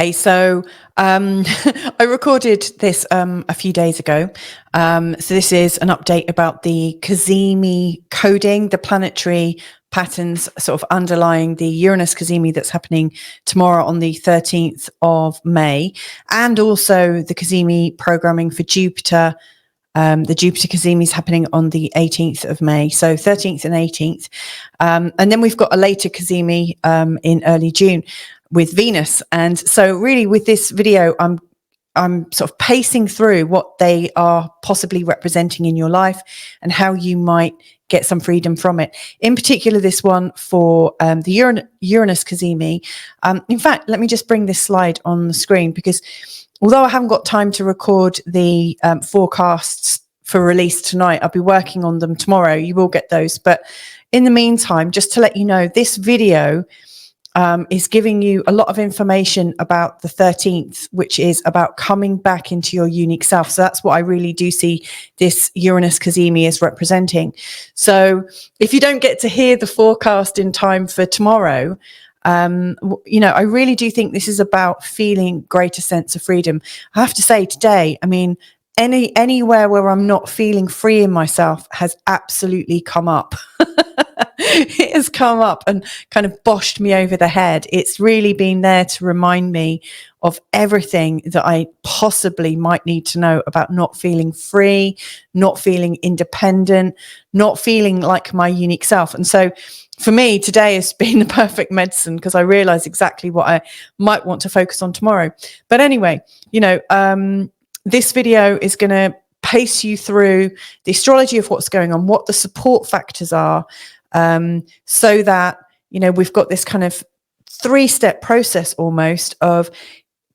Hey, so I recorded this a few days ago. So this is an update about the Cazimi coding, the planetary patterns sort of underlying the Uranus Cazimi that's happening tomorrow on the 13th of May, and also the Cazimi programming for Jupiter. The Jupiter Cazimi is happening on the 18th of May, so 13th and 18th. And then we've got a later Cazimi in early June with Venus. And so really with this video, I'm sort of pacing through what they are possibly representing in your life and how you might get some freedom from it. In particular, this one for the Uranus Cazimi. In fact, let me just bring this slide on the screen, because although I haven't got time to record the forecasts for release tonight, I'll be working on them tomorrow. You will get those. But in the meantime, just to let you know, this video is giving you a lot of information about the 13th, which is about coming back into your unique self. So that's what I really do see this Uranus Cazimi as representing. So if you don't get to hear the forecast in time for tomorrow, I really do think this is about feeling greater sense of freedom. I have to say today, I mean, anywhere where I'm not feeling free in myself has absolutely come up. It has come up and kind of boshed me over the head. It's really been there to remind me of everything that I possibly might need to know about not feeling free, not feeling independent, not feeling like my unique self. And so for me, today has been the perfect medicine, because I realize exactly what I might want to focus on tomorrow. But anyway, this video is going to pace you through the astrology of what's going on, what the support factors are, so that, we've got this kind of 3-step process almost of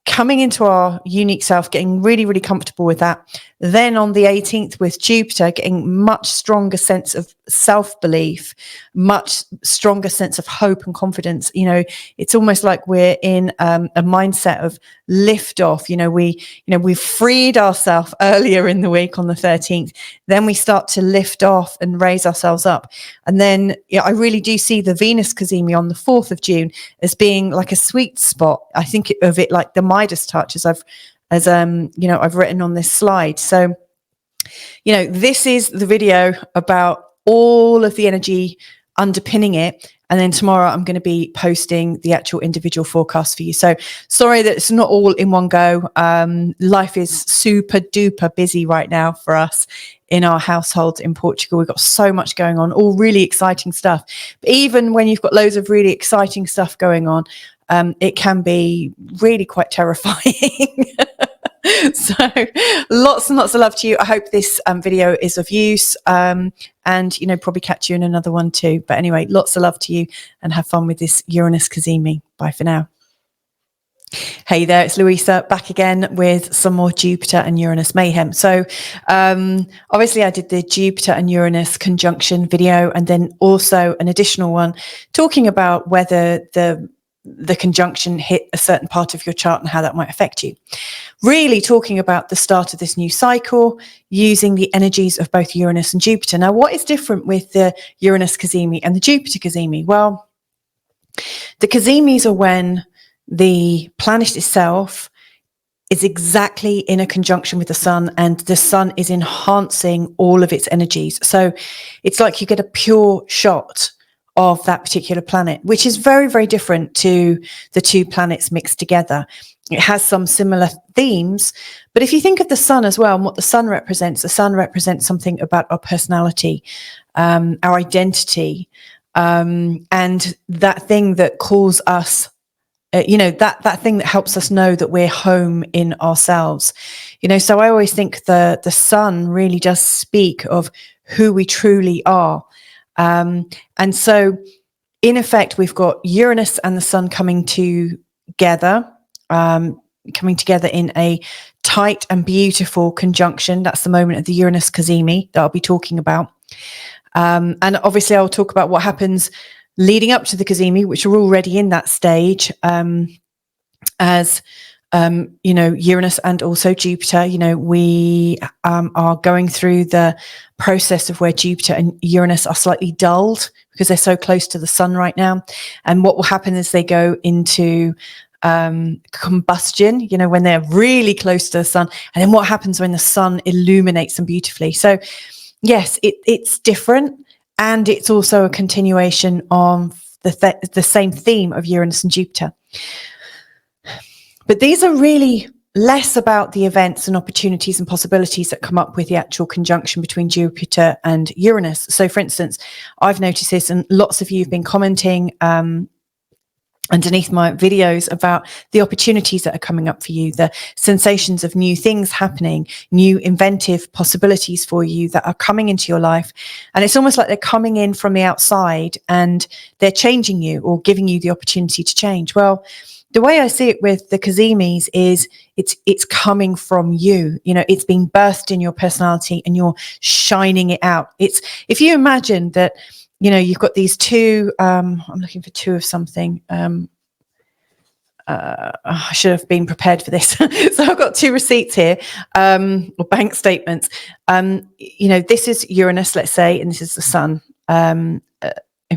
coming into our unique self, getting really, really comfortable with that. Then on the 18th with Jupiter, getting much stronger sense of self-belief, much stronger sense of hope and confidence. It's almost like we're in a mindset of lift off. We've freed ourselves earlier in the week on the 13th. Then we start to lift off and raise ourselves up. And then I really do see the Venus Cazimi on the 4th of June as being like a sweet spot. I think of it like the midas touch, as I've written on this slide. So, this is the video about all of the energy underpinning it. And then tomorrow I'm going to be posting the actual individual forecast for you. So sorry that it's not all in one go. Life is super duper busy right now for us in our household in Portugal. We've got so much going on, all really exciting stuff. But even when you've got loads of really exciting stuff going on, it can be really quite terrifying. So lots and lots of love to you. I hope this video is of use, and probably catch you in another one too. But anyway, lots of love to you, and have fun with this Uranus Cazimi. Bye for now. Hey there, it's Louisa back again with some more Jupiter and Uranus mayhem. So obviously I did the Jupiter and Uranus conjunction video, and then also an additional one talking about whether the conjunction hit a certain part of your chart and how that might affect you. Really talking about the start of this new cycle using the energies of both Uranus and Jupiter. Now, what is different with the Uranus Cazimi and the Jupiter Cazimi? Well, the Cazimis are when the planet itself is exactly in a conjunction with the sun, and the sun is enhancing all of its energies. So it's like you get a pure shot of that particular planet, which is very, very different to the two planets mixed together. It has some similar themes, but if you think of the sun as well and what the sun represents something about our personality, our identity, and that thing that calls us, that thing that helps us know that we're home in ourselves. So I always think the sun really does speak of who we truly are. And so in effect, we've got Uranus and the sun coming together in a tight and beautiful conjunction. That's the moment of the Uranus Cazimi that I'll be talking about. And obviously I'll talk about what happens leading up to the Cazimi, which are already in that stage, as Uranus and also Jupiter, we are going through the process of where Jupiter and Uranus are slightly dulled because they're so close to the sun right now. And what will happen is they go into combustion, you know, when they're really close to the sun, and then what happens when the sun illuminates them beautifully. So yes, it's different, and it's also a continuation of the same theme of Uranus and Jupiter. But these are really less about the events and opportunities and possibilities that come up with the actual conjunction between Jupiter and Uranus. So for instance, I've noticed this, and lots of you have been commenting underneath my videos about the opportunities that are coming up for you, the sensations of new things happening, new inventive possibilities for you that are coming into your life. And it's almost like they're coming in from the outside and they're changing you or giving you the opportunity to change. Well, the way I see it with the Cazimis is it's coming from you. You know, it's being birthed in your personality and you're shining it out. It's, if you imagine that, you know, you've got these two, I'm looking for two of something. I should have been prepared for this. So I've got two receipts here, or bank statements. You know, this is Uranus, let's say, and this is the sun. In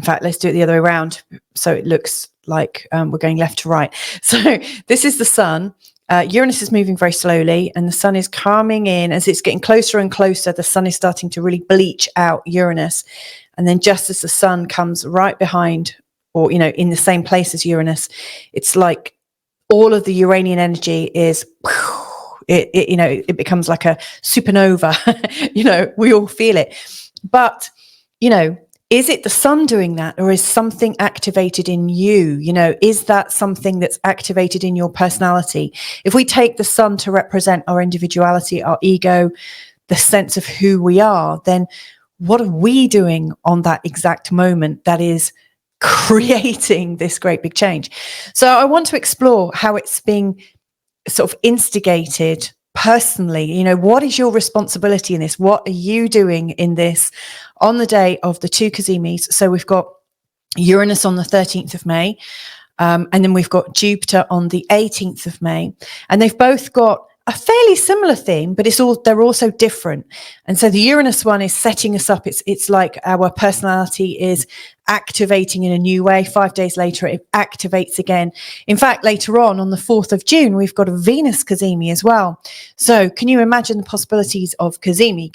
fact, let's do it the other way around, so it looks like we're going left to right. So this is the sun. Uranus is moving very slowly, and the sun is coming in. As it's getting closer and closer, the sun is starting to really bleach out Uranus. And then just as the sun comes right behind, or, you know, in the same place as Uranus, it's like all of the Uranian energy is, you know, it becomes like a supernova. You know, we all feel it. But, you know, is it the sun doing that, or is something activated in you? You know, is that something that's activated in your personality? If we take the sun to represent our individuality, our ego, the sense of who we are, then what are we doing on that exact moment that is creating this great big change? So I want to explore how it's being sort of instigated personally. You know, what is your responsibility in this? What are you doing in this on the day of the two Cazimis? So we've got Uranus on the 13th of May, and then we've got Jupiter on the 18th of May, and they've both got a fairly similar theme, but they're also different. And so the Uranus one is setting us up. It's like our personality is activating in a new way. 5 days later, it activates again. In fact, later on the 4th of June, we've got a Venus Cazimi as well. So can you imagine the possibilities of Cazimi,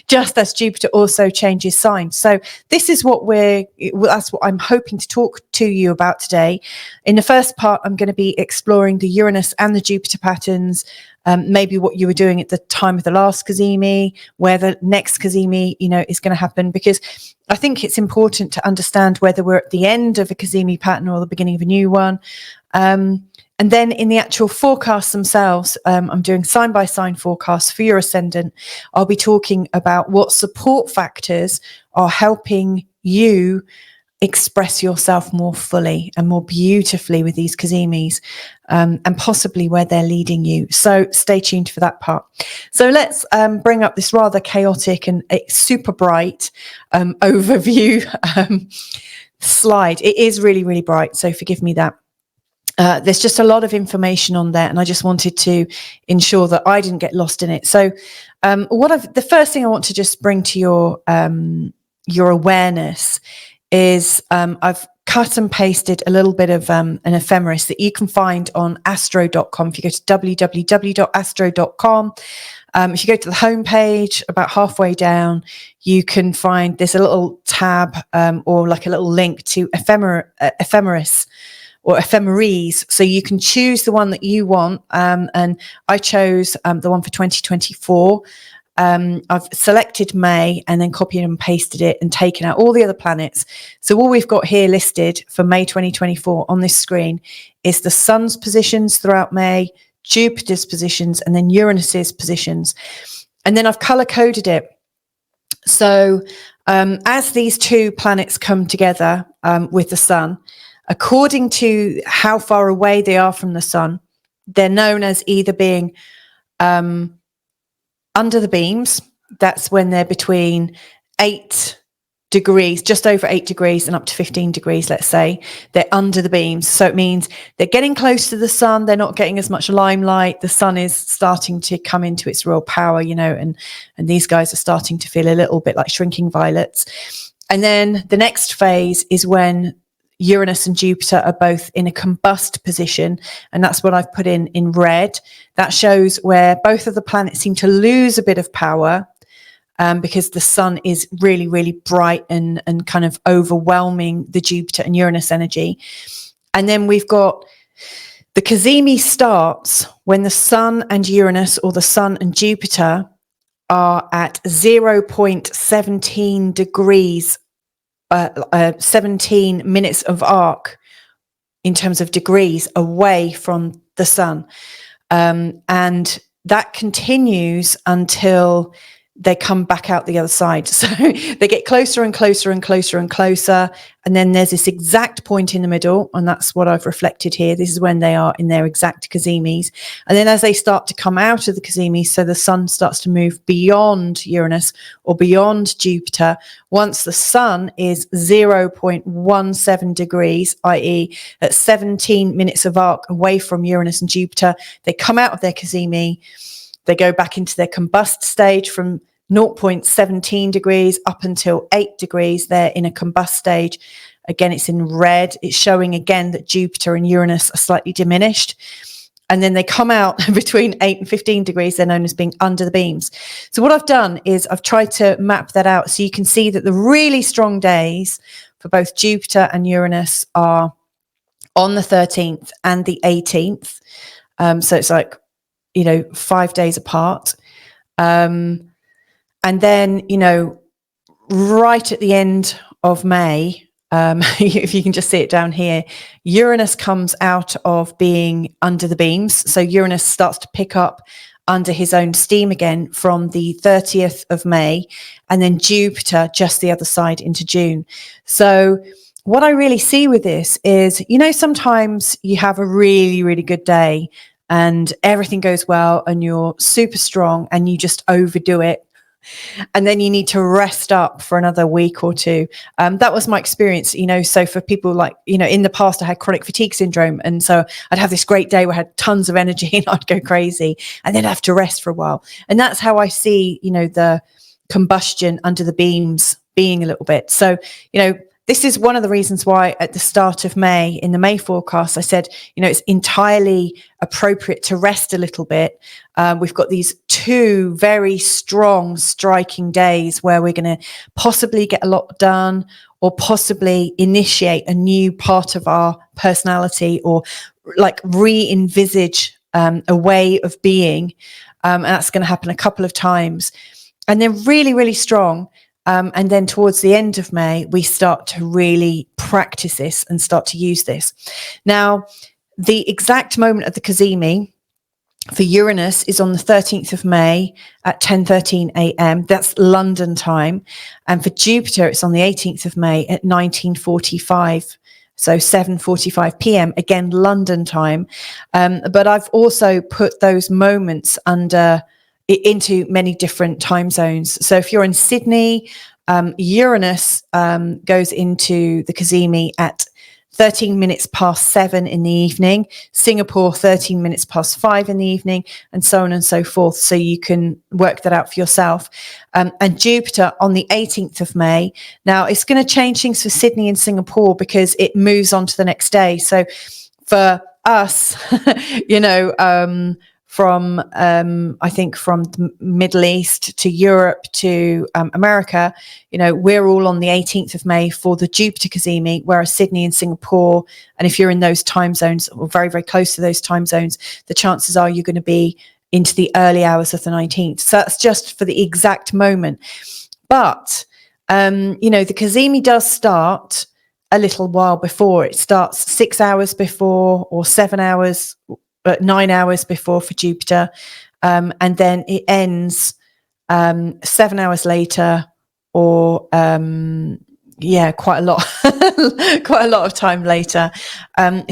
just as Jupiter also changes signs? So this is what that's what I'm hoping to talk to you about today. In the first part, I'm going to be exploring the Uranus and the Jupiter patterns, maybe what you were doing at the time of the last Cazimi, where the next Cazimi, you know, is going to happen, because I think it's important to understand whether we're at the end of a Cazimi pattern or the beginning of a new one. And then in the actual forecasts themselves, I'm doing sign by sign forecasts for your ascendant. I'll be talking about what support factors are helping you express yourself more fully and more beautifully with these Cazimis, and possibly where they're leading you. So stay tuned for that part. So let's bring up this rather chaotic and super bright overview slide. It is really, really bright, so forgive me that. There's just a lot of information on there, and I just wanted to ensure that I didn't get lost in it. So the first thing I want to just bring to your awareness is I've cut and pasted a little bit of an ephemeris that you can find on astro.com. If you go to www.astro.com, if you go to the homepage, about halfway down, you can find there's a little tab or like a little link to ephemeris or ephemeres, so you can choose the one that you want, and I chose the one for 2024. I've selected May and then copied and pasted it and taken out all the other planets. So all we've got here listed for May 2024 on this screen is the sun's positions throughout May, Jupiter's positions, and then Uranus's positions. And then I've color coded it. So as these two planets come together with the sun, according to how far away they are from the sun, they're known as either being under the beams. That's when they're between 8 degrees, just over 8 degrees, and up to 15 degrees, let's say. They're under the beams. So it means they're getting close to the sun. They're not getting as much limelight. The sun is starting to come into its real power, you know, and these guys are starting to feel a little bit like shrinking violets. And then the next phase is when Uranus and Jupiter are both in a combust position, and that's what I've put in red. That shows where both of the planets seem to lose a bit of power, because the sun is really, really bright and kind of overwhelming the Jupiter and Uranus energy. And then we've got the Cazimi starts when the sun and Uranus, or the sun and Jupiter, are at 0.17 degrees, 17 minutes of arc in terms of degrees away from the sun. And that continues until they come back out the other side. So they get closer and closer and closer and closer. And then there's this exact point in the middle. And that's what I've reflected here. This is when they are in their exact Cazimis. And then as they start to come out of the Cazimis, so the sun starts to move beyond Uranus or beyond Jupiter, once the sun is 0.17 degrees, i.e. at 17 minutes of arc away from Uranus and Jupiter, they come out of their Cazimi. They go back into their combust stage from 0.17 degrees up until 8 degrees. They're in a combust stage. Again, it's in red. It's showing again that Jupiter and Uranus are slightly diminished. And then they come out between 8 and 15 degrees. They're known as being under the beams. So what I've done is I've tried to map that out so you can see that the really strong days for both Jupiter and Uranus are on the 13th and the 18th. So it's like, 5 days apart. And then, right at the end of May, if you can just see it down here, Uranus comes out of being under the beams. So Uranus starts to pick up under his own steam again from the 30th of May, and then Jupiter just the other side into June. So what I really see with this is, sometimes you have a really, really good day and everything goes well and you're super strong and you just overdo it. And then you need to rest up for another week or two. That was my experience, so for people like, in the past I had chronic fatigue syndrome. And so I'd have this great day where I had tons of energy and I'd go crazy and then have to rest for a while. And that's how I see, the combustion under the beams being a little bit. So, this is one of the reasons why at the start of May, in the May forecast, I said, it's entirely appropriate to rest a little bit. We've got these 2 very strong, striking days where we're going to possibly get a lot done or possibly initiate a new part of our personality or like re-envisage a way of being. And that's going to happen a couple of times. And they're really, really strong. And then towards the end of May, we start to really practice this and start to use this. Now, the exact moment of the Cazimi for Uranus is on the 13th of May at 10:13 a.m. That's London time. And for Jupiter, it's on the 18th of May at 19:45. So 7:45 p.m., again, London time. But I've also put those moments into many different time zones. So if you're in Sydney, Uranus goes into the Cazimi at 13 minutes past 7 in the evening, Singapore 13 minutes past 5 in the evening, and so on and so forth. So you can work that out for yourself. And Jupiter on the 18th of May. Now it's going to change things for Sydney and Singapore because it moves on to the next day. So for us, from I think from the Middle East to Europe to America, we're all on the 18th of May for the Jupiter Cazimi, whereas Sydney and Singapore, and if you're in those time zones or very, very close to those time zones, the chances are you're going to be into the early hours of the 19th. So that's just for the exact moment. But, the Cazimi does start a little while before. It starts 6 hours before or 7 hours, but 9 hours before for Jupiter. And then it ends 7 hours later or, quite a lot, quite a lot of time later.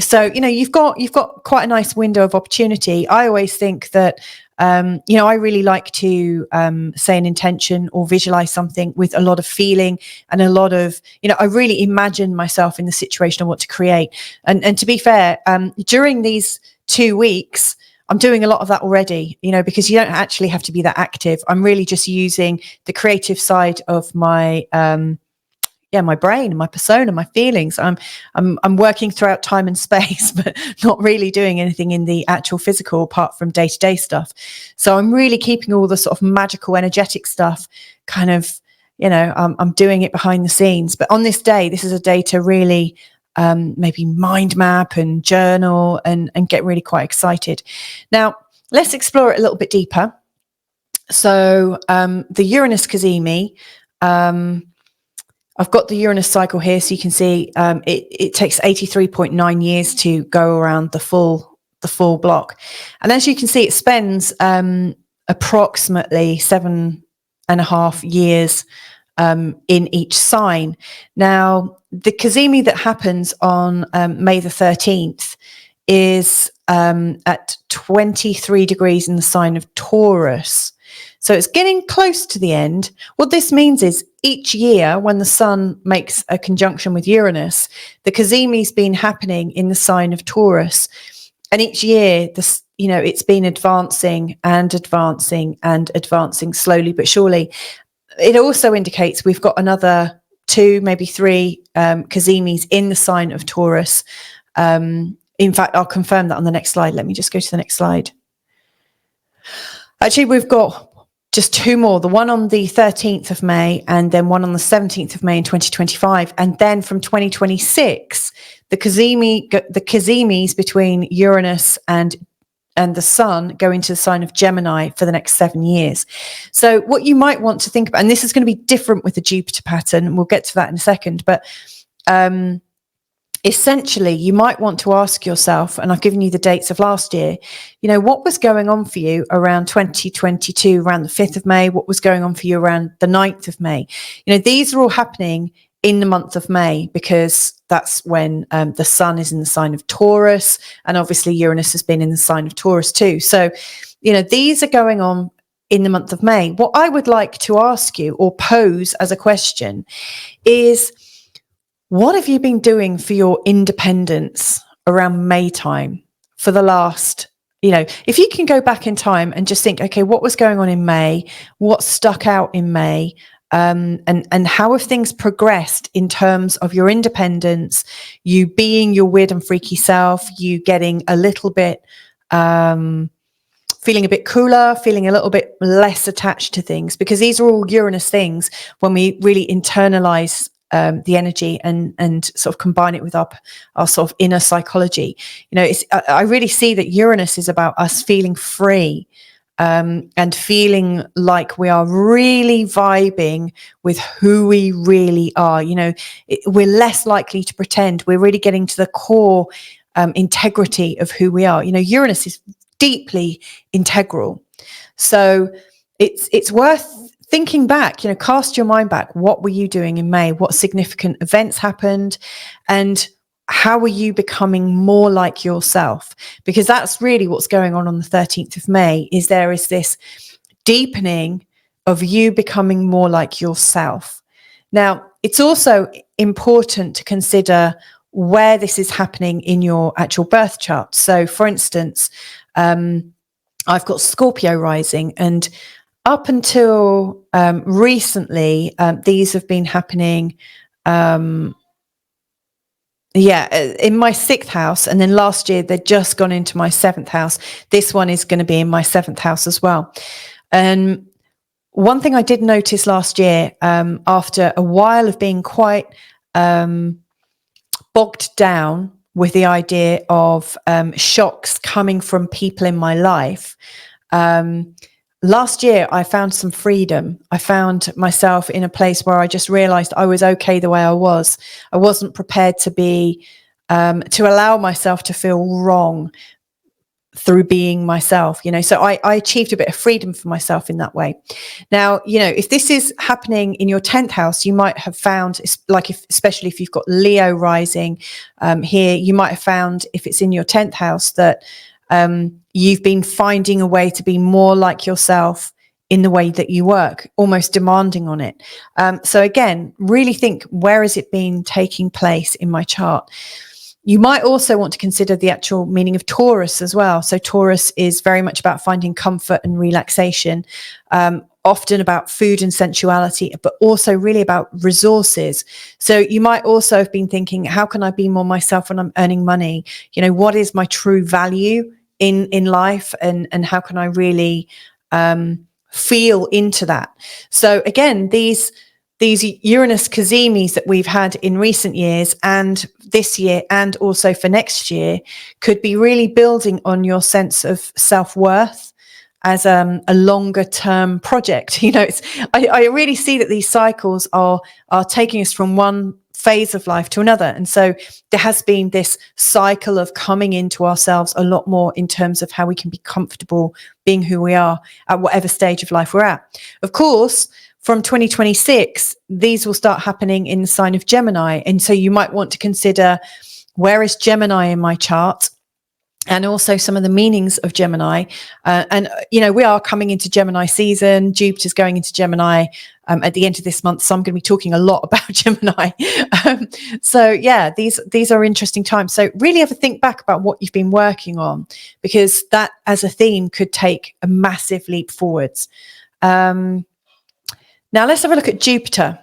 So, you've got quite a nice window of opportunity. I always think that, I really like to say an intention or visualize something with a lot of feeling and a lot of, I really imagine myself in the situation I want to create. And to be fair, during these 2 weeks, I'm doing a lot of that already, because you don't actually have to be that active. I'm really just using the creative side of my my brain, my persona, my feelings. I'm working throughout time and space, but not really doing anything in the actual physical apart from day-to-day stuff. So I'm really keeping all the sort of magical, energetic stuff kind of, I'm doing it behind the scenes. But on this day, this is a day to really maybe mind map and journal and get really quite excited. Now, let's explore it a little bit deeper. So the Uranus Cazimi, I've got the Uranus cycle here, so you can see it takes 83.9 years to go around the full block. And as you can see, it spends approximately 7.5 years in each sign. Now, the Cazimi that happens on May the 13th is at 23 degrees in the sign of Taurus. So it's getting close to the end. What this means is each year when the sun makes a conjunction with Uranus, the Cazimi's been happening in the sign of Taurus. And each year, it's been advancing and advancing and advancing slowly but surely. It also indicates we've got another 2, maybe 3 Cazimis in the sign of Taurus. In fact, I'll confirm that on the next slide. Let me just go to the next slide. Actually, we've got just 2 more, the one on the 13th of May and then one on the 17th of May in 2025. And then from 2026, the Cazimis between Uranus and the sun go into the sign of Gemini for the next 7 years. So what you might want to think about, and this is going to be different with the Jupiter pattern, and we'll get to that in a second, but essentially you might want to ask yourself, and I've given you the dates of last year, what was going on for you around 2022, around the 5th of May? What was going on for you around the 9th of May? These are all happening in the month of May because that's when the sun is in the sign of Taurus, and obviously Uranus has been in the sign of Taurus too. So, these are going on in the month of May. What I would like to ask you or pose as a question is, what have you been doing for your independence around May time for the last, if you can go back in time and just think, okay, what was going on in May? What stuck out in May? And how have things progressed in terms of your independence, you being your weird and freaky self, you getting a little bit, feeling a bit cooler, feeling a little bit less attached to things, because these are all Uranus things when we really internalize the energy and sort of combine it with our sort of inner psychology. I really see that Uranus is about us feeling free, and feeling like we are really vibing with who we really are. We're less likely to pretend. We're really getting to the core integrity of who we are. Uranus is deeply integral. So it's worth thinking back, cast your mind back. What were you doing in May? What significant events happened? And how are you becoming more like yourself? Because that's really what's going on the 13th of May, is there is this deepening of you becoming more like yourself. Now, it's also important to consider where this is happening in your actual birth chart. So, for instance, I've got Scorpio rising, and up until recently, these have been happening in my 6th house, and then last year they'd just gone into my 7th house. This one is going to be in my 7th house as well. And one thing I did notice last year, after a while of being quite bogged down with the idea of shocks coming from people in my life, last year I found some freedom. I found myself in a place where I just realized I was okay the way I was. I wasn't prepared to be, to allow myself to feel wrong through being myself, so I achieved a bit of freedom for myself in that way. Now, if this is happening in your 10th house, you might have found, especially if you've got Leo rising here, you might have found, if it's in your 10th house, that you've been finding a way to be more like yourself in the way that you work, almost demanding on it. So again, really think, where has it been taking place in my chart? You might also want to consider the actual meaning of Taurus as well. So Taurus is very much about finding comfort and relaxation. often about food and sensuality, but also really about resources. So you might also have been thinking, how can I be more myself when I'm earning money? You know, what is my true value in life, and how can I really feel into that? So again, these Uranus Cazimis that we've had in recent years and this year and also for next year could be really building on your sense of self-worth as a longer term project. You know, I really see that these cycles are taking us from one phase of life to another. And so there has been this cycle of coming into ourselves a lot more in terms of how we can be comfortable being who we are at whatever stage of life we're at. Of course, from 2026, these will start happening in the sign of Gemini. And so you might want to consider, where is Gemini in my chart? And also some of the meanings of Gemini. And, you know, we are coming into Gemini season. Jupiter's going into Gemini at the end of this month. So I'm going to be talking a lot about Gemini. So yeah, these are interesting times. So really have a think back about what you've been working on, because that as a theme could take a massive leap forwards. Now let's have a look at Jupiter.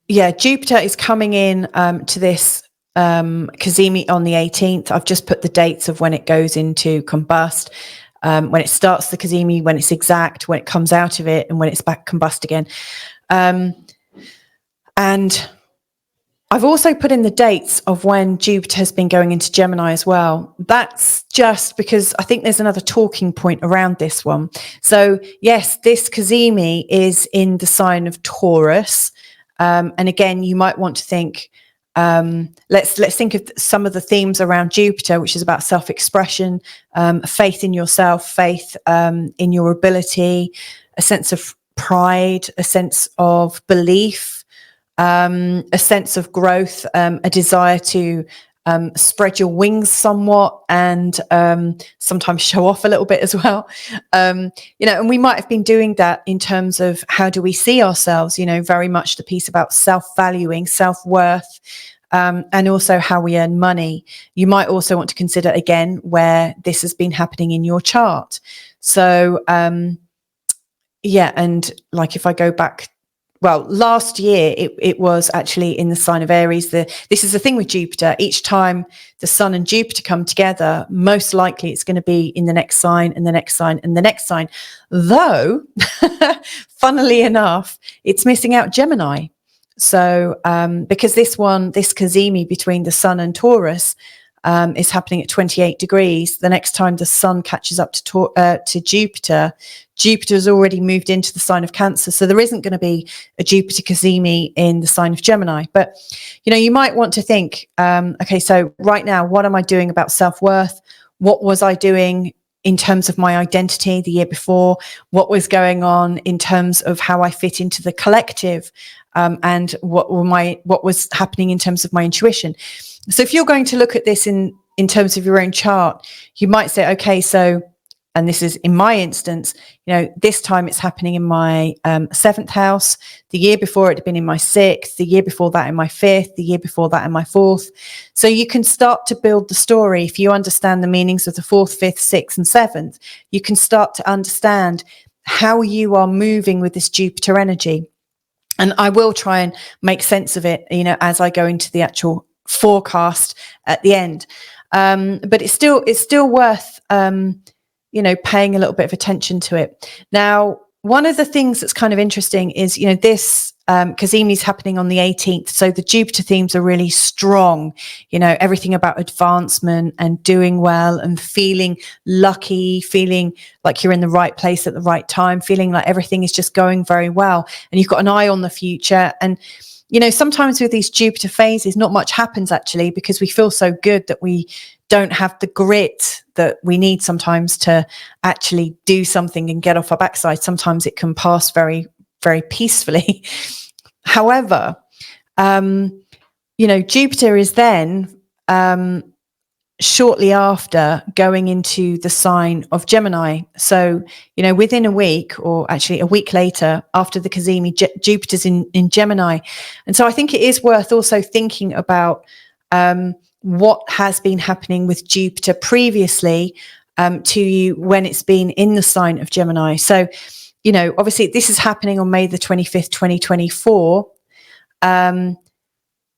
Yeah, Jupiter is coming in to this Cazimi on the 18th. I've just put the dates of when it goes into combust, when it starts the Cazimi, when it's exact, when it comes out of it, and when it's back combust again. And I've also put in the dates of when Jupiter has been going into Gemini as well. That's just because I think there's another talking point around this one. So yes, this Cazimi is in the sign of Taurus. And again, you might want to think, let's think of some of the themes around Jupiter, which is about self-expression, faith in yourself, faith in your ability, a sense of pride, a sense of belief, a sense of growth, a desire to spread your wings somewhat, and sometimes show off a little bit as well. You know, and we might have been doing that in terms of how do we see ourselves, you know, very much the piece about self-valuing, self-worth, and also how we earn money. You might also want to consider again where this has been happening in your chart. So yeah, and like if I go back, well, last year it was actually in the sign of Aries. This is the thing with Jupiter. Each time the Sun and Jupiter come together, most likely it's going to be in the next sign and the next sign and the next sign. Though, funnily enough, it's missing out Gemini. So because this Cazimi between the Sun and Taurus is happening at 28 degrees. The next time the Sun catches up to Jupiter, Jupiter has already moved into the sign of Cancer. So there isn't going to be a Jupiter Cazimi in the sign of Gemini. But, you know, you might want to think, okay, so right now, what am I doing about self-worth? What was I doing in terms of my identity the year before? What was going on in terms of how I fit into the collective? And what was happening in terms of my intuition? So if you're going to look at this in terms of your own chart, you might say, okay, so, and this is in my instance, you know, this time it's happening in my 7th house. The year before it had been in my 6th, the year before that in my 5th, the year before that in my 4th. So you can start to build the story. If you understand the meanings of the 4th, 5th, 6th, and 7th, you can start to understand how you are moving with this Jupiter energy. And I will try and make sense of it, you know, as I go into the actual forecast at the end. But it's still worth, you know, paying a little bit of attention to it. Now, one of the things that's kind of interesting is, you know, this Cazimi is happening on the 18th. So the Jupiter themes are really strong, you know, everything about advancement and doing well and feeling lucky, feeling like you're in the right place at the right time, feeling like everything is just going very well. And you've got an eye on the future. And, you know, sometimes with these Jupiter phases, not much happens actually, because we feel so good that we don't have the grit that we need sometimes to actually do something and get off our backside. Sometimes it can pass very, very peacefully. However, you know, Jupiter is then shortly after going into the sign of Gemini. So, you know, within a week, or actually a week later after the Cazimi, Jupiter's in Gemini. And so I think it is worth also thinking about what has been happening with Jupiter previously, to you when it's been in the sign of Gemini. So, you know, obviously this is happening on May the 25th, 2024.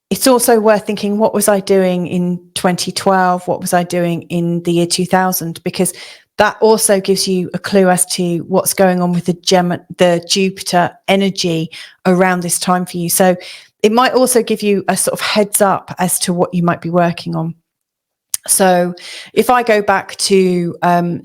It's also worth thinking, what was I doing in 2012? What was I doing in the year 2000? Because that also gives you a clue as to what's going on with the Jupiter energy around this time for you. So it might also give you a sort of heads up as to what you might be working on. So if I go back to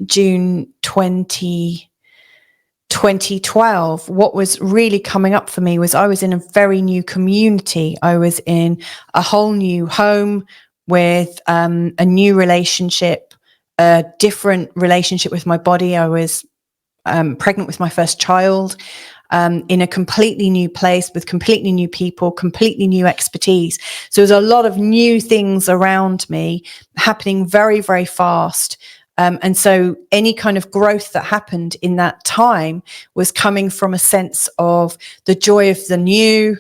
June 2012, what was really coming up for me was I was in a very new community. I was in a whole new home with a new relationship, a different relationship with my body. I was pregnant with my first child, in a completely new place with completely new people, completely new expertise. So there's a lot of new things around me happening very, very fast. And so any kind of growth that happened in that time was coming from a sense of the joy of the new,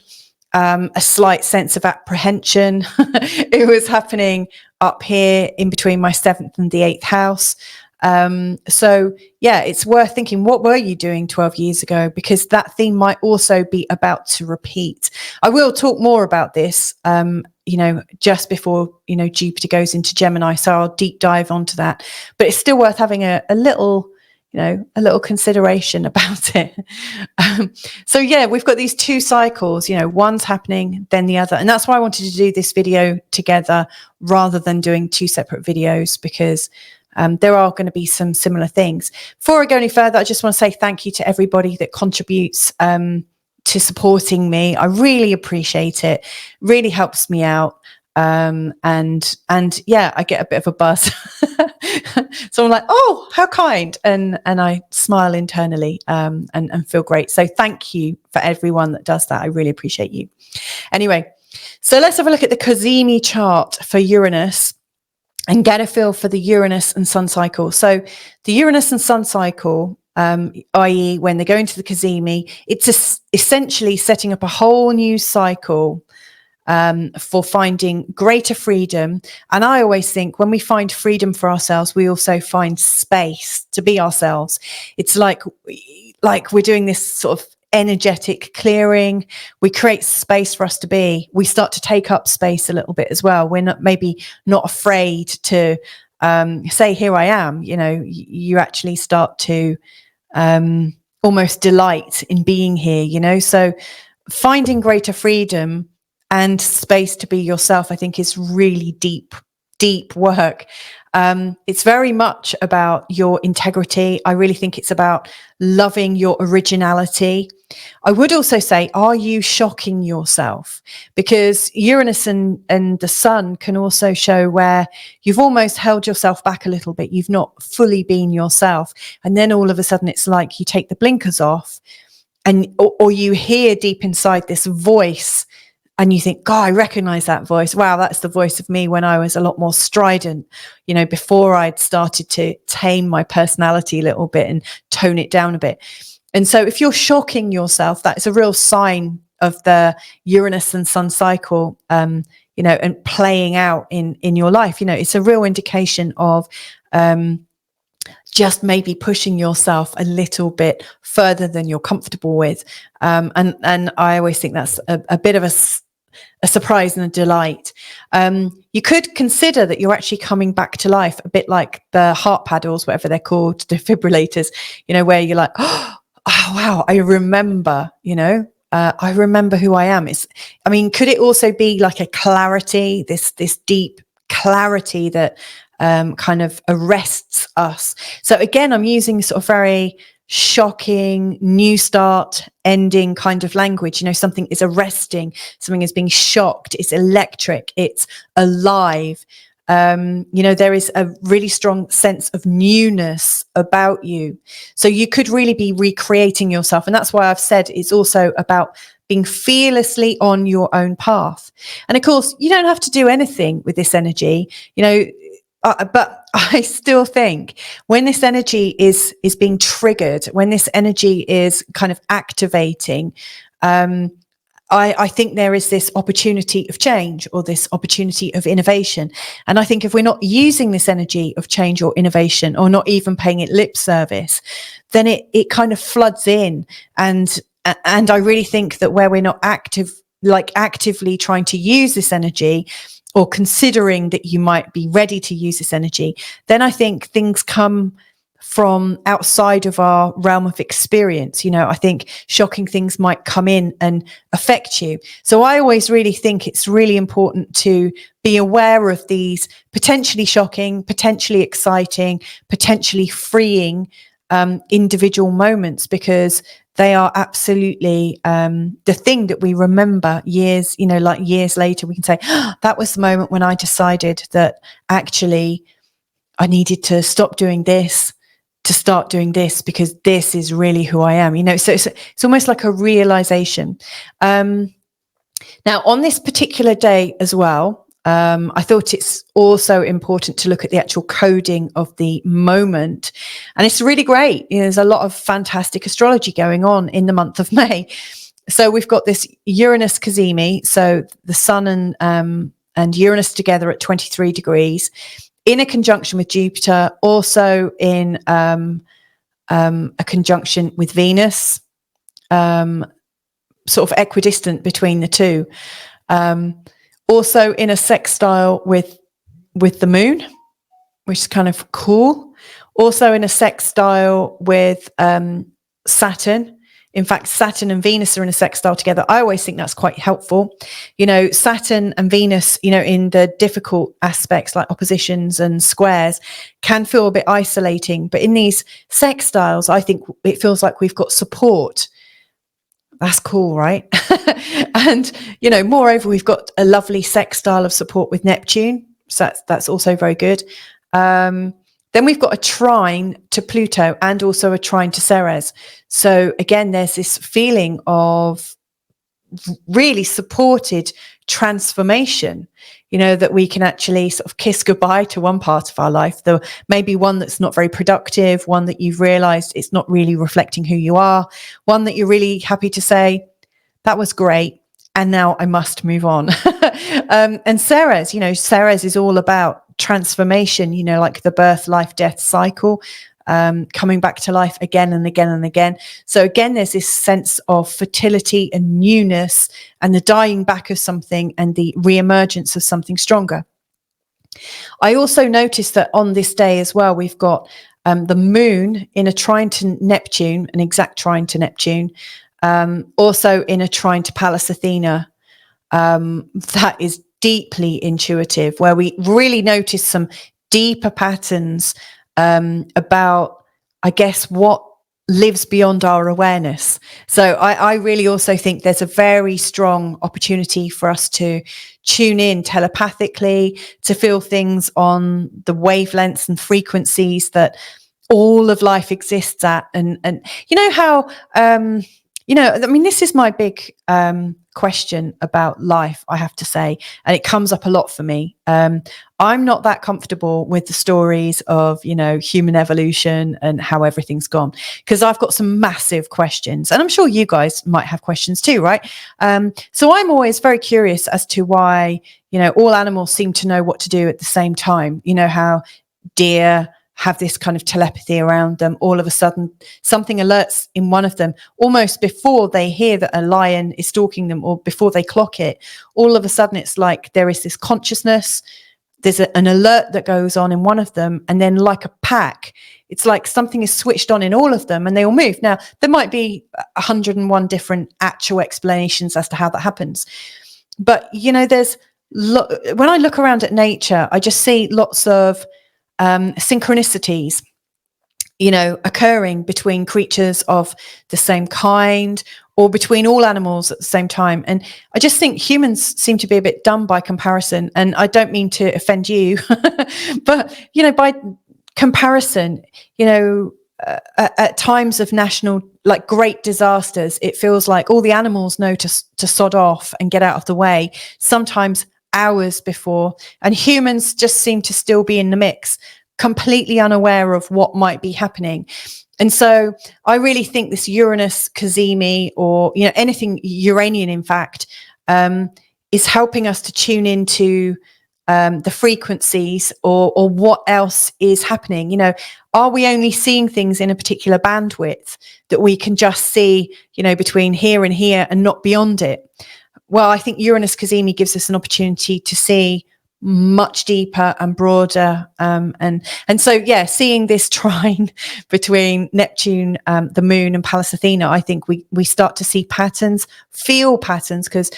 a slight sense of apprehension. It was happening up here in between my 7th and the 8th house. So yeah, it's worth thinking, what were you doing 12 years ago? Because that theme might also be about to repeat. I will talk more about this, you know, just before, you know, Jupiter goes into Gemini. So I'll deep dive onto that, but it's still worth having a little, you know, a little consideration about it. So yeah, we've got these two cycles, you know, one's happening, then the other. And that's why I wanted to do this video together rather than doing two separate videos, because there are going to be some similar things. Before I go any further, I just want to say thank you to everybody that contributes to supporting me. I really appreciate it. Really helps me out. And yeah, I get a bit of a buzz. So I'm like, oh, how kind. And I smile internally and feel great. So thank you for everyone that does that. I really appreciate you. Anyway, so let's have a look at the Cazimi chart for Uranus and get a feel for the Uranus and Sun cycle. So the Uranus and Sun cycle, i.e. when they go into the Cazimi, it's essentially setting up a whole new cycle for finding greater freedom. And I always think when we find freedom for ourselves, we also find space to be ourselves. It's like we're doing this sort of energetic clearing. We create space for us to be. We start to take up space a little bit as well. We're maybe not afraid to say, here I am. You know, you actually start to almost delight in being here, you know. So finding greater freedom and space to be yourself, I think, is really deep work. It's very much about your integrity. I really think it's about loving your originality. I would also say, are you shocking yourself? Because Uranus and the Sun can also show where you've almost held yourself back a little bit. You've not fully been yourself. And then all of a sudden it's like you take the blinkers off and or you hear deep inside this voice and you think, God, I recognize that voice. Wow, that's the voice of me when I was a lot more strident, you know, before I'd started to tame my personality a little bit and tone it down a bit. And so if you're shocking yourself, that's a real sign of the Uranus and Sun cycle, you know, and playing out in your life. You know, it's a real indication of just maybe pushing yourself a little bit further than you're comfortable with. And I always think that's a bit of a surprise and a delight. You could consider that you're actually coming back to life, a bit like the heart paddles, whatever they're called, defibrillators, you know, where you're like, oh wow, I remember, you know, I remember who I am. I mean, could it also be like a clarity, this deep clarity that kind of arrests us? So again, I'm using sort of very shocking, new start, ending kind of language. You know, something is arresting, something is being shocked, it's electric, it's alive. You know, there is a really strong sense of newness about you. So you could really be recreating yourself. And that's why I've said it's also about being fearlessly on your own path. And of course, you don't have to do anything with this energy, you know, but I still think when this energy is being triggered, when this energy is kind of activating, I think there is this opportunity of change or this opportunity of innovation. And I think if we're not using this energy of change or innovation, or not even paying it lip service, then it kind of floods in. And I really think that where we're not actively trying to use this energy, or considering that you might be ready to use this energy, then I think things come from outside of our realm of experience. I think shocking things might come in and affect you. So I always really think it's really important to be aware of these potentially shocking, potentially exciting, potentially freeing individual moments, because they are absolutely the thing that we remember years later. We can say, that was the moment when I decided that actually I needed to stop doing this to start doing this, because this is really who I am. So it's almost like a realization. Now, on this particular day as well, I thought it's also important to look at the actual coding of the moment. And it's really great. There's a lot of fantastic astrology going on in the month of May. So we've got this Uranus Cazimi, so the Sun and Uranus together at 23 degrees, in a conjunction with Jupiter, also in a conjunction with Venus, sort of equidistant between the two. Also in a sextile with the Moon, which is kind of cool. Also in a sextile with Saturn. In fact, Saturn and Venus are in a sextile together. I always think that's quite helpful. Saturn and Venus, in the difficult aspects like oppositions and squares, can feel a bit isolating. But in these sextiles, I think it feels like we've got support. That's cool, right? And, moreover, we've got a lovely sextile of support with Neptune. So that's also very good. Then we've got a trine to Pluto and also a trine to Ceres. So again, there's this feeling of really supported transformation, that we can actually sort of kiss goodbye to one part of our life. There may be one that's not very productive, one that you've realized it's not really reflecting who you are, one that you're really happy to say, that was great, and now I must move on. And Ceres, Ceres is all about transformation, like the birth, life, death cycle, coming back to life again and again and again. So again, there's this sense of fertility and newness, and the dying back of something and the reemergence of something stronger. I also noticed that on this day as well, we've got the Moon in a trine to Neptune, an exact trine to Neptune, also in a trine to Pallas Athena. That is deeply intuitive, where we really notice some deeper patterns about, I guess, what lives beyond our awareness. So I really also think there's a very strong opportunity for us to tune in telepathically, to feel things on the wavelengths and frequencies that all of life exists at. And how, this is my big question about life, I have to say, and it comes up a lot for me. I'm not that comfortable with the stories of, human evolution and how everything's gone, because I've got some massive questions, and I'm sure you guys might have questions too, right? So I'm always very curious as to why, all animals seem to know what to do at the same time. How deer have this kind of telepathy around them. All of a sudden, something alerts in one of them almost before they hear that a lion is stalking them, or before they clock it. All of a sudden, it's like there is this consciousness. There's an alert that goes on in one of them, and then like a pack, it's like something is switched on in all of them, and they all move. Now, there might be 101 different actual explanations as to how that happens. But, when I look around at nature, I just see lots of synchronicities, occurring between creatures of the same kind, or between all animals at the same time. And I just think humans seem to be a bit dumb by comparison. And I don't mean to offend you, but, by comparison, at times of national, like great disasters, it feels like all the animals know to sod off and get out of the way, sometimes hours before, and humans just seem to still be in the mix, completely unaware of what might be happening. And so I really think this Uranus Cazimi, or, you know, anything Uranian, in fact, is helping us to tune into the frequencies, or what else is happening. You know, are we only seeing things in a particular bandwidth that we can just see, you know, between here and here and not beyond it? Well, I think Uranus Cazimi gives us an opportunity to see much deeper and broader, and so, yeah, seeing this trine between Neptune, the moon, and Pallas Athena, I think we start to see patterns, feel patterns, because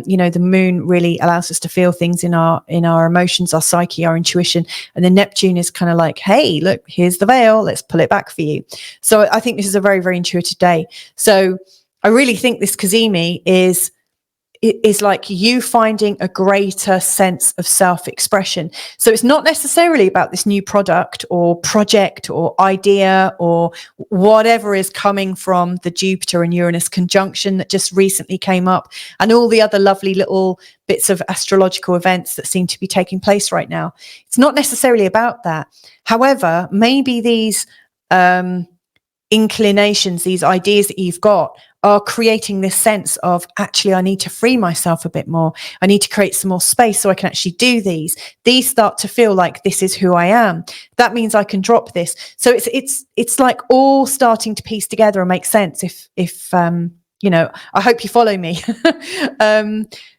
you know, the moon really allows us to feel things in our emotions, our psyche, our intuition, and then Neptune is kind of like, hey, look, here's the veil, let's pull it back for you. So I think this is a very, very intuitive day. So I really think this Cazimi is like you finding a greater sense of self-expression. So it's not necessarily about this new product or project or idea or whatever is coming from the Jupiter and Uranus conjunction that just recently came up, and all the other lovely little bits of astrological events that seem to be taking place right now. It's not necessarily about that. However, maybe these inclinations, these ideas that you've got, are creating this sense of, actually, I need to free myself a bit more. I need to create some more space so I can actually do these. These start to feel like this is who I am. That means I can drop this. So it's like all starting to piece together and make sense. If you know, I hope you follow me.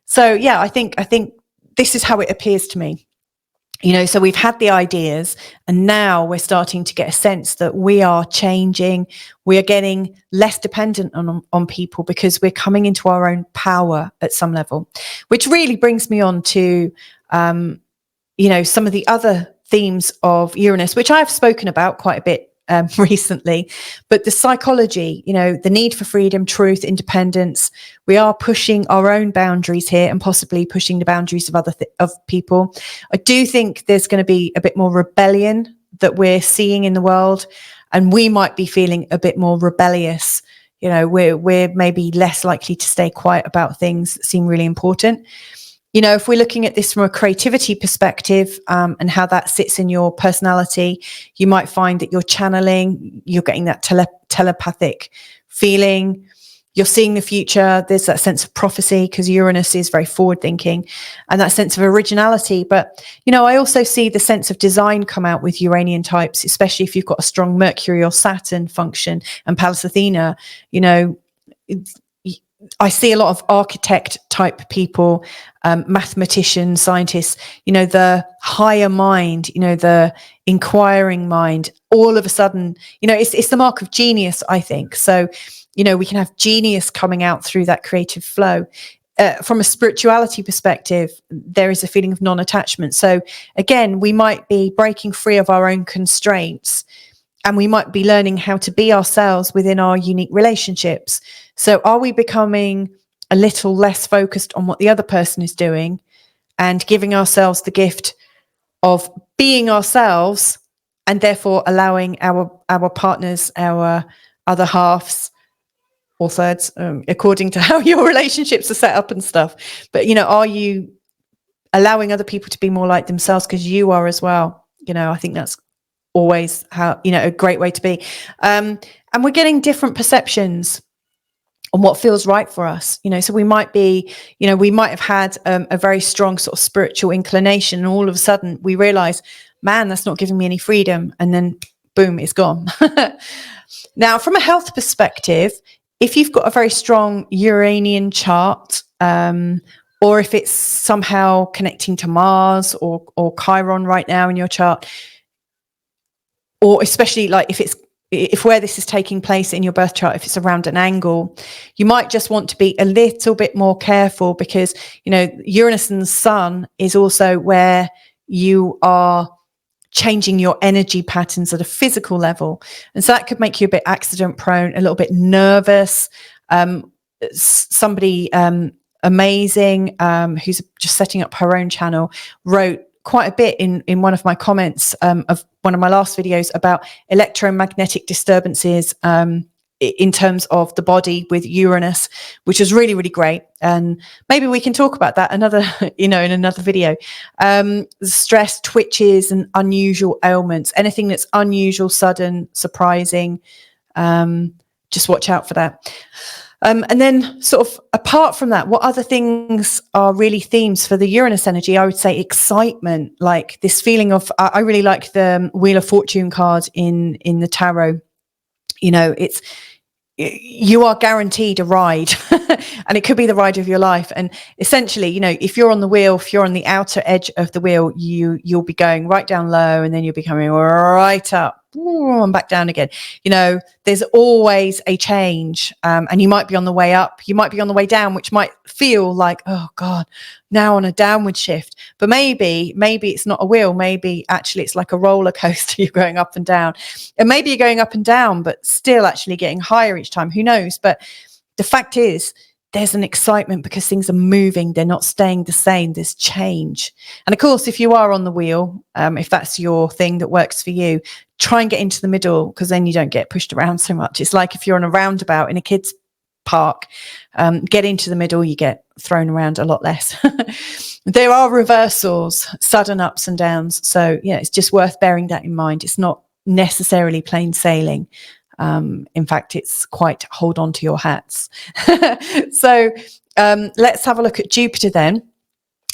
So yeah, I think this is how it appears to me. You know, so we've had the ideas, and now we're starting to get a sense that we are changing. We are getting less dependent on people, because we're coming into our own power at some level, which really brings me on to, you know, some of the other themes of Uranus, which I've spoken about quite a bit recently, but the psychology, you know, the need for freedom, truth, independence. We are pushing our own boundaries here, and possibly pushing the boundaries of of people. I do think there's going to be a bit more rebellion that we're seeing in the world, and we might be feeling a bit more rebellious. You know, we're maybe less likely to stay quiet about things that seem really important. You know, if we're looking at this from a creativity perspective, and how that sits in your personality, you might find that you're channeling, you're getting that telepathic feeling, you're seeing the future. There's that sense of prophecy, because Uranus is very forward thinking, and that sense of originality. But, you know, I also see the sense of design come out with Uranian types, especially if you've got a strong Mercury or Saturn function and Pallas Athena. You know, I see a lot of architect type people, mathematicians, scientists, you know, the higher mind, you know, the inquiring mind. All of a sudden, you know, it's the mark of genius, I think. So, you know, we can have genius coming out through that creative flow. From a spirituality perspective, there is a feeling of non-attachment. So again, we might be breaking free of our own constraints, and we might be learning how to be ourselves within our unique relationships. So are we becoming a little less focused on what the other person is doing, and giving ourselves the gift of being ourselves, and therefore allowing our partners, our other halves or thirds, according to how your relationships are set up and stuff. But, you know, are you allowing other people to be more like themselves, because you are as well? You know, I think that's always how, you know, a great way to be. And we're getting different perceptions on what feels right for us. You know, so we might be, you know, we might have had a very strong sort of spiritual inclination, and all of a sudden we realize, man, that's not giving me any freedom. And then boom, it's gone. Now, from a health perspective, if you've got a very strong Uranian chart, or if it's somehow connecting to Mars or Chiron right now in your chart, or especially like if where this is taking place in your birth chart, if it's around an angle, you might just want to be a little bit more careful, because, you know, Uranus and the Sun is also where you are changing your energy patterns at a physical level. And so that could make you a bit accident prone, a little bit nervous. Somebody amazing, who's just setting up her own channel, wrote quite a bit in one of my comments of one of my last videos about electromagnetic disturbances in terms of the body with Uranus, which was really, really great. And maybe we can talk about that another, in another video. Stress, twitches, and unusual ailments, anything that's unusual, sudden, surprising, just watch out for that. And then sort of apart from that, what other things are really themes for the Uranus energy? I would say excitement, like this feeling of, I really like the Wheel of Fortune card in the tarot. You are guaranteed a ride and it could be the ride of your life. And essentially, if you're on the wheel, if you're on the outer edge of the wheel, you'll be going right down low and then you'll be coming right up and back down again. There's always a change, and you might be on the way up, you might be on the way down, which might feel like, oh God, now on a downward shift. But maybe it's not a wheel. Maybe actually it's like a roller coaster. You're going up and down, and maybe you're going up and down, but still actually getting higher each time. Who knows? But the fact is, there's an excitement because things are moving. They're not staying the same. There's change. And of course, if you are on the wheel, if that's your thing that works for you, try and get into the middle, because then you don't get pushed around so much. It's like if you're on a roundabout in a kid's park, get into the middle, you get thrown around a lot less. There are reversals, sudden ups and downs. So it's just worth bearing that in mind. It's not necessarily plain sailing. In fact, it's quite hold on to your hats. So let's have a look at Jupiter then.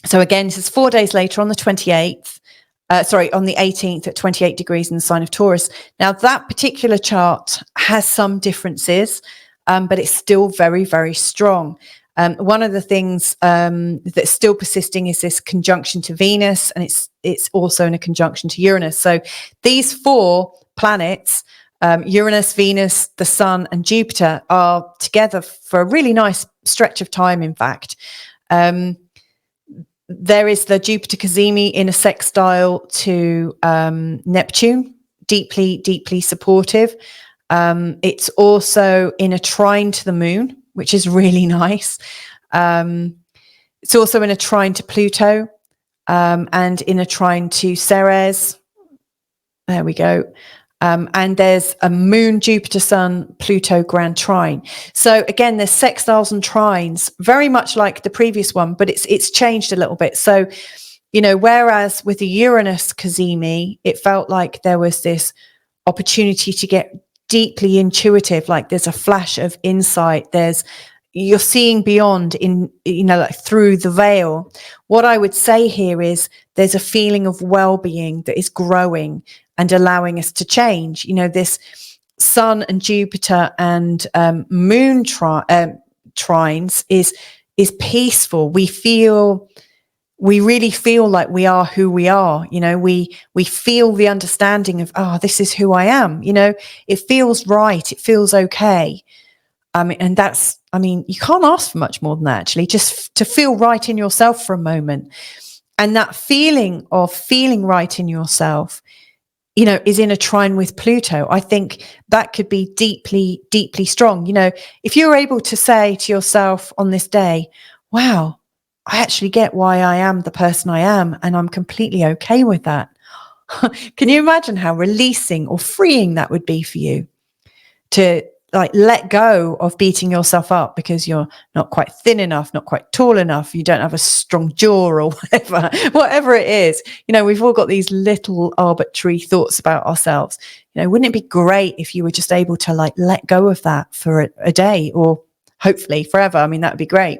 So again, this is 4 days later on the 28th. On the 18th at 28 degrees in the sign of Taurus. Now, that particular chart has some differences, but it's still very, very strong. One of the things that's still persisting is this conjunction to Venus, and it's also in a conjunction to Uranus. So these 4 planets, Uranus, Venus, the Sun, and Jupiter, are together for a really nice stretch of time, in fact. There is the Jupiter Cazimi in a sextile to Neptune, deeply, deeply supportive. It's also in a trine to the moon, which is really nice. It's also in a trine to Pluto, and in a trine to Ceres. There we go. And there's a moon, Jupiter, Sun, Pluto grand trine. So again, there's sextiles and trines, very much like the previous one, but it's changed a little bit. So, whereas with the Uranus Cazimi, it felt like there was this opportunity to get deeply intuitive, like there's a flash of insight. You're seeing beyond like through the veil. What I would say here is there's a feeling of well-being that is growing and allowing us to change. This Sun and Jupiter and moon trines is peaceful. We really feel like we are who we are. We feel the understanding of, this is who I am. It feels right. It feels okay. And that's, you can't ask for much more than that, actually, just to feel right in yourself for a moment. And that feeling of feeling right in yourself, is in a trine with Pluto. I think that could be deeply, deeply strong. If you're able to say to yourself on this day, wow, I actually get why I am the person I am, and I'm completely okay with that. Can you imagine how releasing or freeing that would be for you to let go of beating yourself up because you're not quite thin enough, not quite tall enough, you don't have a strong jaw or whatever it is. We've all got these little arbitrary thoughts about ourselves. Wouldn't it be great if you were just able to let go of that for a day, or hopefully forever? That would be great.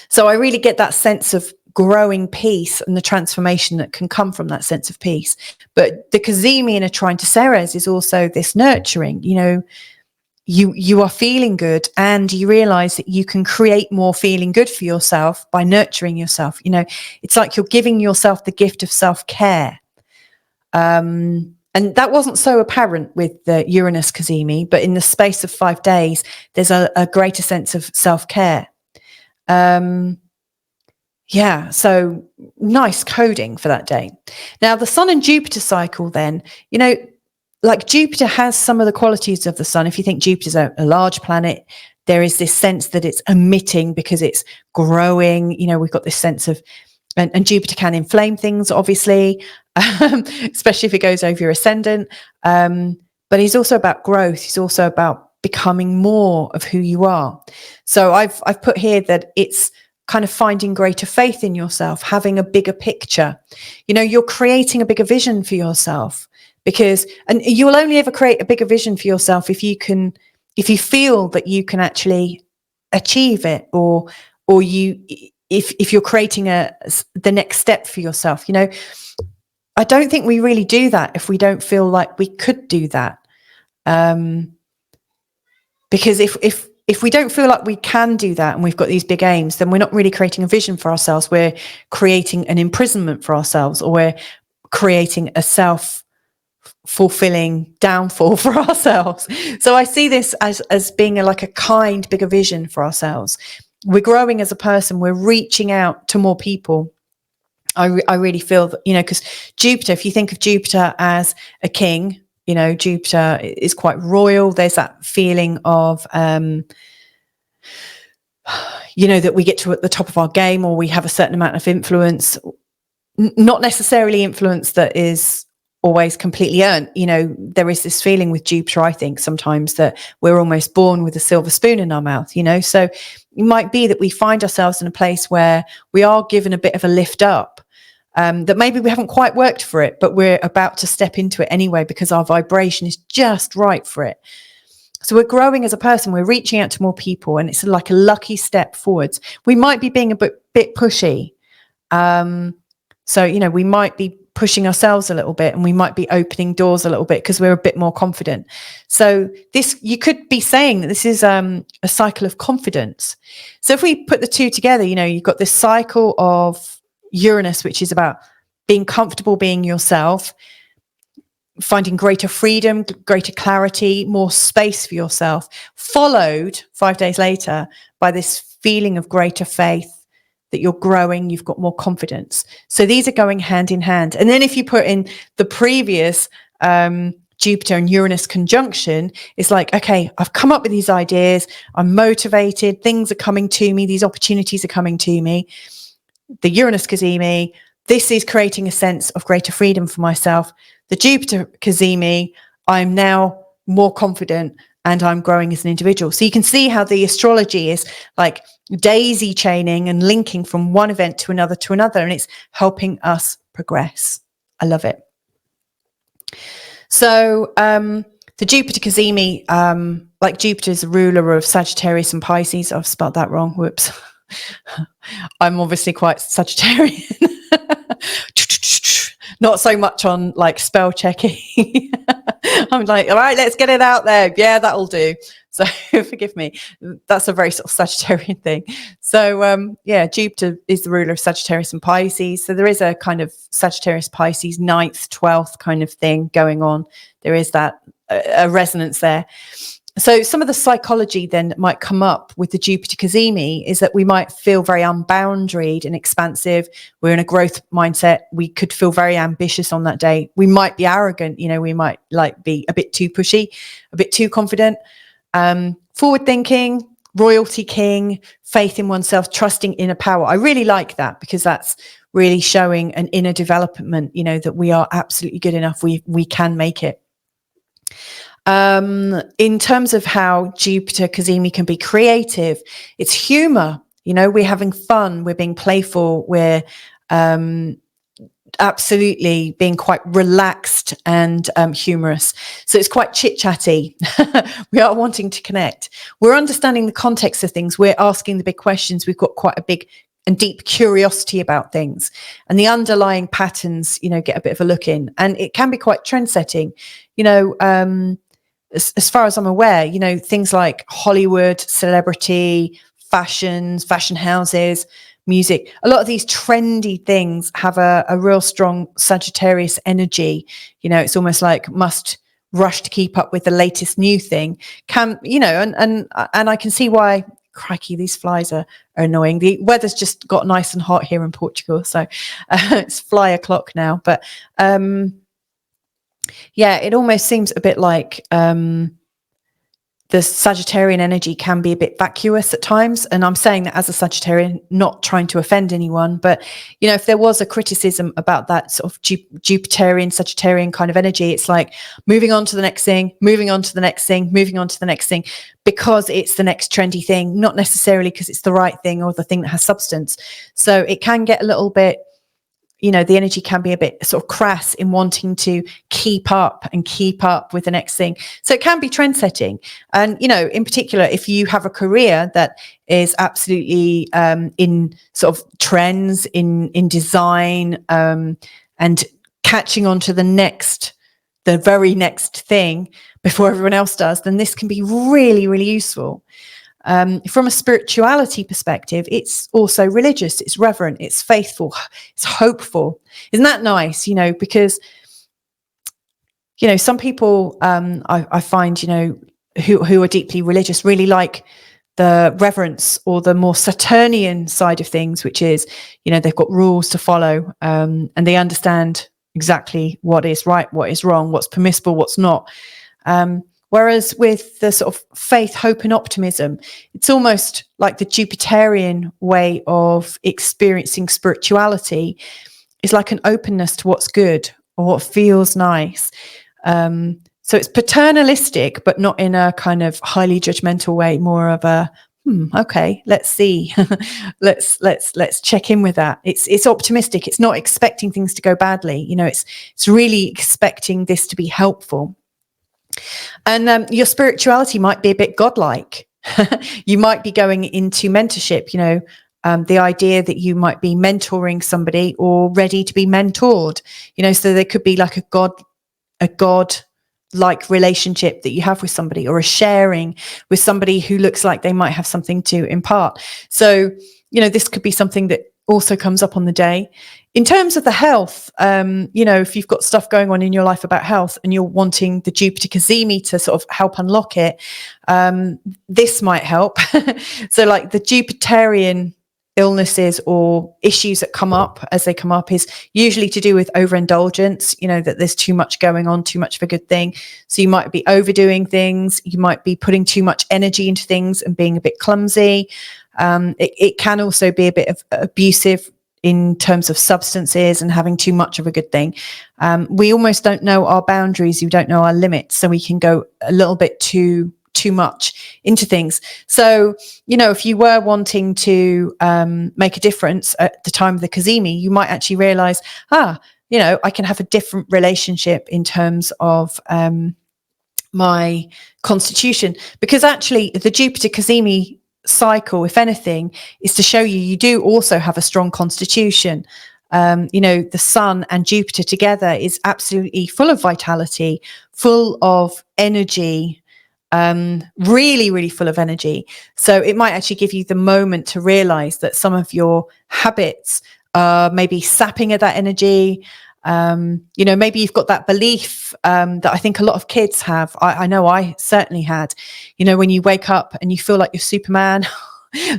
So I really get that sense of growing peace and the transformation that can come from that sense of peace. But the Cazimi in a trine to Ceres is also this nurturing. You are feeling good, and you realize that you can create more feeling good for yourself by nurturing yourself. It's like you're giving yourself the gift of self-care. And that wasn't so apparent with the Uranus Cazimi, but in the space of 5 days, there's a greater sense of self-care. So nice coding for that day. Now, the Sun and Jupiter cycle then, like Jupiter has some of the qualities of the Sun. If you think Jupiter's a large planet, there is this sense that it's emitting because it's growing. We've got this sense of, and Jupiter can inflame things, obviously, especially if it goes over your ascendant. But he's also about growth. He's also about becoming more of who you are. So I've put here that it's kind of finding greater faith in yourself, having a bigger picture. You know, you're creating a bigger vision for yourself, and you'll only ever create a bigger vision for yourself if you feel that you can actually achieve it, or if you're creating the next step for yourself. You know, I don't think we really do that if we don't feel like we could do that. Because if we don't feel like we can do that and we've got these big aims, then we're not really creating a vision for ourselves. We're creating an imprisonment for ourselves, or we're creating a self-fulfilling downfall for ourselves. So I see this as being like a kind, bigger vision for ourselves. We're growing as a person. We're reaching out to more people. I really feel that, you know, because Jupiter, if you think of Jupiter as a king, you know, Jupiter is quite royal. There's that feeling of, you know, that we get to at the top of our game, or we have a certain amount of influence, not necessarily influence that is always completely earned. You know, there is this feeling with Jupiter, I think, sometimes that we're almost born with a silver spoon in our mouth, you know. So it might be that we find ourselves in a place where we are given a bit of a lift up. That maybe we haven't quite worked for it, but we're about to step into it anyway because our vibration is just right for it. So we're growing as a person, we're reaching out to more people, and it's like a lucky step forwards. We might be being a bit pushy. So, you know, we might be pushing ourselves a little bit, and we might be opening doors a little bit because we're a bit more confident. So you could be saying that this is a cycle of confidence. So if we put the two together, you know, you've got this cycle of Uranus, which is about being comfortable being yourself, finding greater freedom, greater clarity, more space for yourself, followed 5 days later by this feeling of greater faith, that you're growing, you've got more confidence. So these are going hand in hand. And then if you put in the previous Jupiter and Uranus conjunction, it's like, okay, I've come up with these ideas, I'm motivated, things are coming to me, these opportunities are coming to me. The Uranus Cazimi, this is creating a sense of greater freedom for myself. The Jupiter Cazimi, I'm now more confident and I'm growing as an individual. So you can see how the astrology is like daisy chaining and linking from one event to another, and it's helping us progress. I love it. So the Jupiter Cazimi, like Jupiter is the ruler of Sagittarius and Pisces. I've spelled that wrong. Whoops. I'm obviously quite Sagittarian. Not so much on like spell checking. I'm like, all right, let's get it out there. Yeah, that'll do. So forgive me. That's a very sort of Sagittarian thing. So yeah, Jupiter is the ruler of Sagittarius and Pisces. So there is a kind of Sagittarius Pisces 9th, 12th kind of thing going on. There is that a resonance there. So some of the psychology then that might come up with the Jupiter Cazimi is that we might feel very unboundaried and expansive. We're in a growth mindset. We could feel very ambitious on that day. We might be arrogant. You know, we might like be a bit too pushy, a bit too confident, forward thinking, royalty king, faith in oneself, trusting inner power. I really like that because that's really showing an inner development, you know, that we are absolutely good enough. We can make it. In terms of how Jupiter Cazimi can be creative, it's humor. You know, we're having fun, we're being playful, we're absolutely being quite relaxed and humorous. So it's quite chit-chatty. We are wanting to connect. We're understanding the context of things. We're asking the big questions. We've got quite a big and deep curiosity about things. And the underlying patterns, you know, get a bit of a look in. And it can be quite trend-setting. You know, as far as I'm aware, you know, things like Hollywood, celebrity, fashions, fashion houses, music, a lot of these trendy things have a real strong Sagittarius energy. You know, it's almost like must rush to keep up with the latest new thing. Can, you know, and I can see why. Crikey, these flies are annoying. The weather's just got nice and hot here in Portugal, so it's fly o'clock now. But yeah, it almost seems a bit like the Sagittarian energy can be a bit vacuous at times. And I'm saying that as a Sagittarian, not trying to offend anyone, but, you know, if there was a criticism about that sort of Jupiterian, Sagittarian kind of energy, it's like moving on to the next thing, moving on to the next thing, moving on to the next thing, because it's the next trendy thing, not necessarily because it's the right thing or the thing that has substance. So it can get a little bit, you know, the energy can be a bit sort of crass in wanting to keep up with the next thing. So it can be trend setting. And, you know, in particular, if you have a career that is absolutely in sort of trends in design and catching on to the very next thing before everyone else does, then this can be really, really useful. From a spirituality perspective, it's also religious, it's reverent, it's faithful, it's hopeful. Isn't that nice? You know, because, you know, some people I find, you know, who are deeply religious really like the reverence or the more Saturnian side of things, which is, you know, they've got rules to follow and they understand exactly what is right, what is wrong, what's permissible, what's not. Whereas with the sort of faith, hope and optimism, it's almost like the Jupiterian way of experiencing spirituality is like an openness to what's good or what feels nice. So it's paternalistic, but not in a kind of highly judgmental way, more of a, okay, let's see, let's check in with that. It's optimistic. It's not expecting things to go badly. You know, it's really expecting this to be helpful. And your spirituality might be a bit godlike. You might be going into mentorship, you know, the idea that you might be mentoring somebody or ready to be mentored, you know, so there could be like a God-like relationship that you have with somebody, or a sharing with somebody who looks like they might have something to impart. So, you know, this could be something that also comes up on the day. In terms of the health, you know, if you've got stuff going on in your life about health and you're wanting the Jupiter Cazimi to sort of help unlock it, this might help. So like the Jupiterian illnesses or issues that come up as they come up is usually to do with overindulgence, you know, that there's too much going on, too much of a good thing. So you might be overdoing things. You might be putting too much energy into things and being a bit clumsy. It can also be a bit of abusive in terms of substances and having too much of a good thing. We almost don't know our boundaries. We don't know our limits. So we can go a little bit too much into things. So, you know, if you were wanting to make a difference at the time of the Cazimi, you might actually realize, you know, I can have a different relationship in terms of my constitution, because actually the Jupiter Cazimi cycle, if anything, is to show you do also have a strong constitution. You know, the Sun and Jupiter together is absolutely full of vitality, full of energy, really, really full of energy. So it might actually give you the moment to realize that some of your habits are maybe sapping at that energy. You know, maybe you've got that belief that I think a lot of kids have. I know I certainly had, you know, when you wake up and you feel like you're Superman,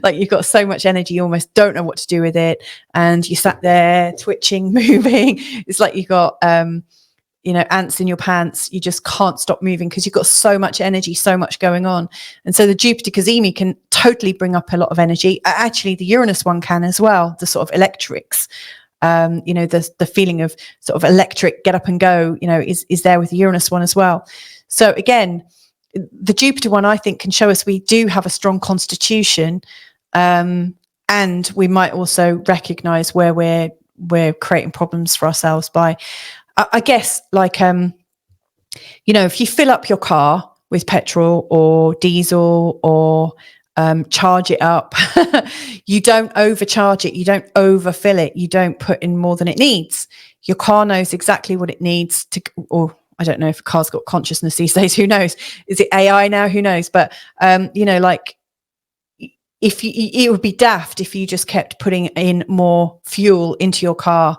like you've got so much energy, you almost don't know what to do with it. And you sat there twitching, moving. It's like you got, you know, ants in your pants. You just can't stop moving because you've got so much energy, so much going on. And so the Jupiter Cazimi can totally bring up a lot of energy. Actually, the Uranus one can as well, the sort of electrics. You know, the feeling of sort of electric get up and go, you know, is there with the Uranus one as well. So again, the Jupiter one, I think, can show us we do have a strong constitution, and we might also recognize where we're creating problems for ourselves by, I guess, like, you know, if you fill up your car with petrol or diesel or charge it up, you don't overcharge it, you don't overfill it, you don't put in more than it needs. Your car knows exactly what it needs to, or I don't know if a car's got consciousness these days, who knows? Is it AI now? Who knows? But you know, like, if you, it would be daft if you just kept putting in more fuel into your car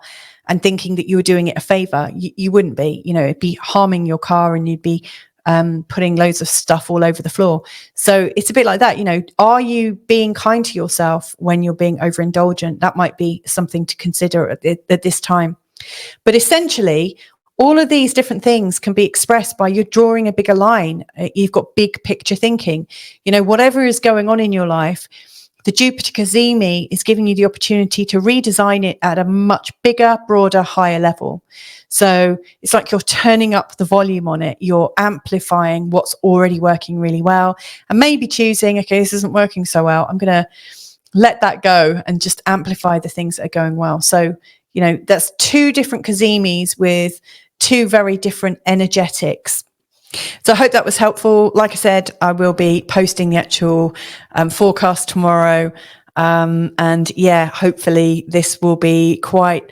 and thinking that you were doing it a favor. You wouldn't be, you know, it'd be harming your car and you'd be putting loads of stuff all over the floor. So it's a bit like that, you know, are you being kind to yourself when you're being overindulgent? That might be something to consider at this time. But essentially, all of these different things can be expressed by you drawing a bigger line. You've got big picture thinking. You know, whatever is going on in your life, the Jupiter Cazimi is giving you the opportunity to redesign it at a much bigger, broader, higher level. So it's like you're turning up the volume on it. You're amplifying what's already working really well, and maybe choosing, okay, this isn't working so well, I'm going to let that go and just amplify the things that are going well. So, you know, that's two different Cazimis with two very different energetics. So I hope that was helpful. Like I said, I will be posting the actual forecast tomorrow. And yeah, hopefully this will be quite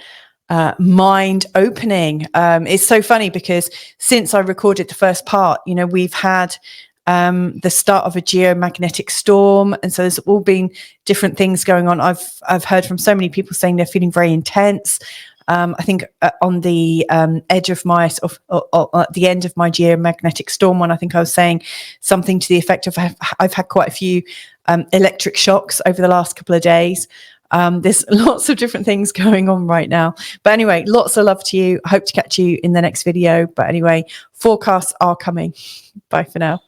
mind opening. It's so funny because since I recorded the first part, you know, we've had the start of a geomagnetic storm, and so there's all been different things going on. I've heard from so many people saying they're feeling very intense. I think on the edge of my at the end of my geomagnetic storm one, I think I was saying something to the effect of I've had quite a few electric shocks over the last couple of days. There's lots of different things going on right now. But anyway, lots of love to you. I hope to catch you in the next video. But anyway, forecasts are coming. Bye for now.